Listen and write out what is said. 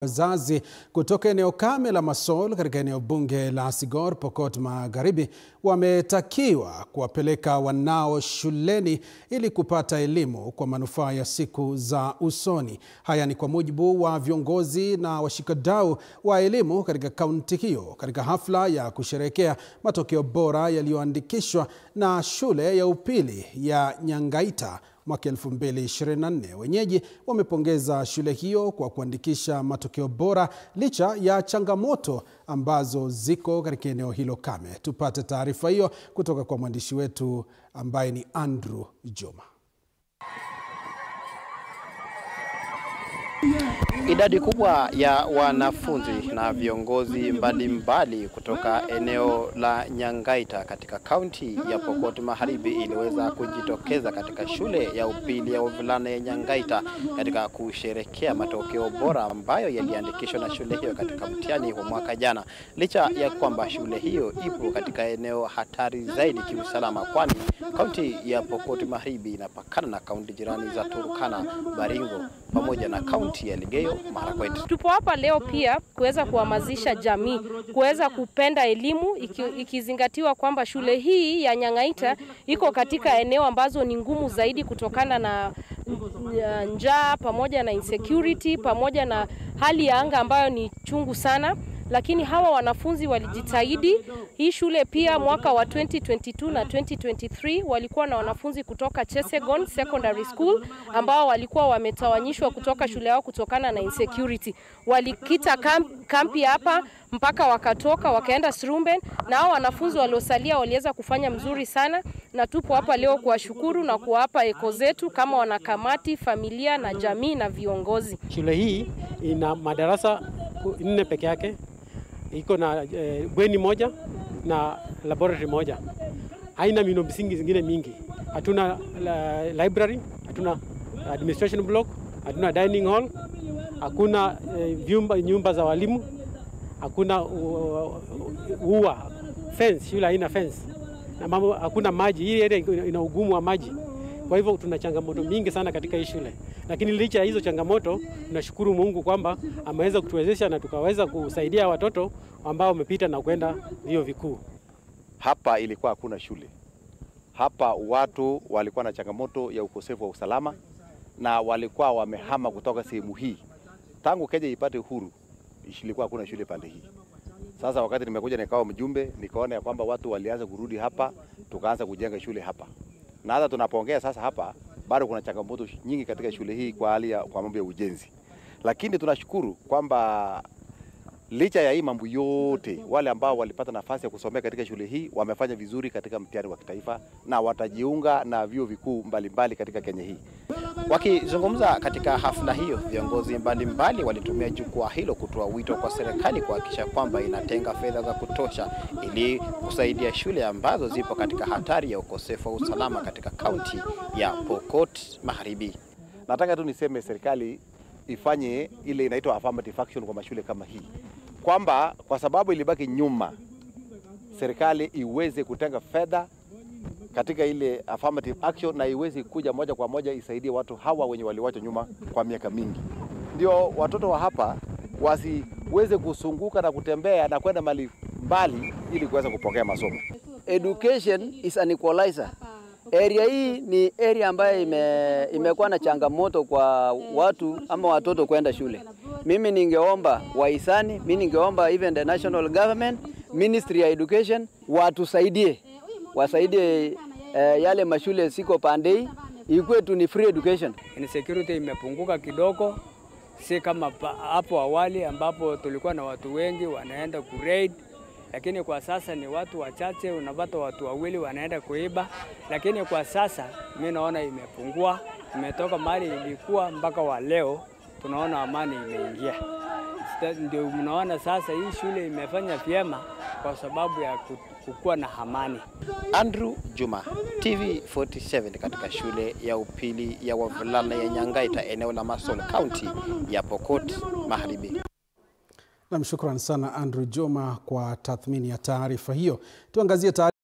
Wazazi kutoka eneo kame la Masol katika eneo bunge la Sigor, Pokot Magharibi wametakiwa kuwapeleka wanao shuleni ili kupata elimu kwa manufaa ya siku za usoni. Haya ni kwa mujibu wa viongozi na washikadau wa elimu katika kaunti hiyo katika hafla ya kusherehekea matokeo bora yaliyoandikishwa na shule ya upili ya Nyangaita mwaka 2024. Wenyeji wamepongeza shule hiyo kwa kuandikisha matokeo bora licha ya changamoto ambazo ziko katika eneo hilo kame. Tupate taarifa hiyo kutoka kwa mwandishi wetu ambaye ni Andrew Juma. Idadi kubwa ya wanafunzi na viongozi mbalimbali kutoka eneo la Nyangaita katika kaunti ya Pokot Magharibi iliweza kujitokeza katika shule ya upili ya wavulana ya Nyangaita katika kusherehekea matokeo bora ambayo yaliandikishwa na shule hiyo katika mtihani wa mwaka jana. Licha ya kwamba shule hiyo ipo katika eneo hatari zaidi kiusalama, kwani kaunti ya Pokot Magharibi inapakana na kaunti jirani za Turkana, Baringo pamoja na kaunti ya Elgeyo Marakwet. Tupo hapa leo pia kuweza kuhamasisha jamii kuweza kupenda elimu, ikizingatiwa kwamba shule hii ya Nyangaita iko katika eneo ambazo ni ngumu zaidi kutokana na njaa pamoja na insecurity pamoja na hali ya anga ambayo ni chungu sana. Lakini hawa wanafunzi walijitahidi. Hii shule pia mwaka wa 2022 na 2023 walikuwa na wanafunzi kutoka Chesegon Secondary School ambao walikuwa wametawanyishwa kutoka shule yao kutokana na insecurity. Walikita kampi hapa mpaka wakatoka wakaenda Srumben, na hao wanafunzi waliosalia waliweza kufanya mzuri sana, na tupo hapa leo kuwashukuru na kuwapa eko zetu kama wanakamati, familia na jamii na viongozi. Shule hii ina madarasa 4 peke yake. Iko na bweni moja na laboratory moja. Haina miundo msingi zingine mingi. Hatuna library, hatuna administration block, hatuna dining hall, hakuna nyumba za walimu, hakuna fence, shule haina fence. Na mambo, hakuna maji. Hii area ina ugumu wa maji. Kwa hivyo tuna changamoto mingi sana katika hii shule. Lakini licha ya hizo changamoto, tunashukuru Mungu kwamba ameweza kutuwezesha na tukaweza kusaidia watoto ambao wamepita na kwenda vyuo vikuu. Hapa ilikuwa hakuna shule. Hapa watu walikuwa na changamoto ya ukosefu wa usalama na walikuwa wamehama kutoka sehemu hii. Tangu Kenya ipate uhuru, ilikuwa hakuna shule pande hii. Sasa wakati nimekuja nikawa mjumbe, nikaona ya kwamba watu walianza kurudi hapa, tukaanza kujenga shule hapa. Na hata tunapoongea sasa hapa, bado kuna changamoto nyingi katika shule hii kwa mambo ya ujenzi. Lakini tunashukuru kwamba licha ya hii mambo yote, wale ambao walipata nafasi ya kusomea katika shule hii wamefanya vizuri katika mtihani wa kitaifa na watajiunga na vyuo vikuu mbalimbali katika Kenya hii. Wakizungumza katika hafla hiyo, viongozi mbalimbali walitumia jukwaa hilo kutoa wito kwa serikali kuhakikisha kwamba inatenga fedha za kutosha ili kusaidia shule ambazo zipo katika hatari ya ukosefu wa usalama katika kaunti ya Pokot Magharibi. Nataka tu niseme serikali ifanye ile inaitwa affirmative action kwa mashule kama hii. Kwamba kwa sababu ilibaki nyuma, serikali iweze kutenga fedha katika ile affirmative action na iweze kuja moja kwa moja isaidie watu hawa wenye waliwachwa nyuma kwa miaka mingi. Ndio watoto wa hapa wasiweze kusunguka na kutembea na kwenda mali mbali ili kuweza kupokea masomo. Education is an equalizer. Area hii ni area ambayo imekuwa na changamoto kwa watu ama watoto kwenda shule. Mimi ningeomba wahisani, mimi ningeomba even the national government, Ministry ya Education wasaidie yale mashule siko pandei, ikuwe tu ni free education. Insecurity imepunguka kidogo, si kama hapo awali ambapo tulikuwa na watu wengi wanaenda kuraid. Lakini kwa sasa ni watu wachache, unapata watu wawili wanaenda kuiba. Lakini kwa sasa mimi naona imepungua, imetoka mahali ilikuwa mpaka wa leo tunaona amani imeingia. Ndio mnaona sasa hii shule imefanya vyema kwa sababu ya kukua na amani. Andrew Juma, TV47 katika shule ya upili ya wavulana ya Nyangaita eneo la Masol, kaunti ya Pokot Magharibi. Namshukuru sana Andrew Juma kwa tathmini ya taarifa hiyo. Tuangazie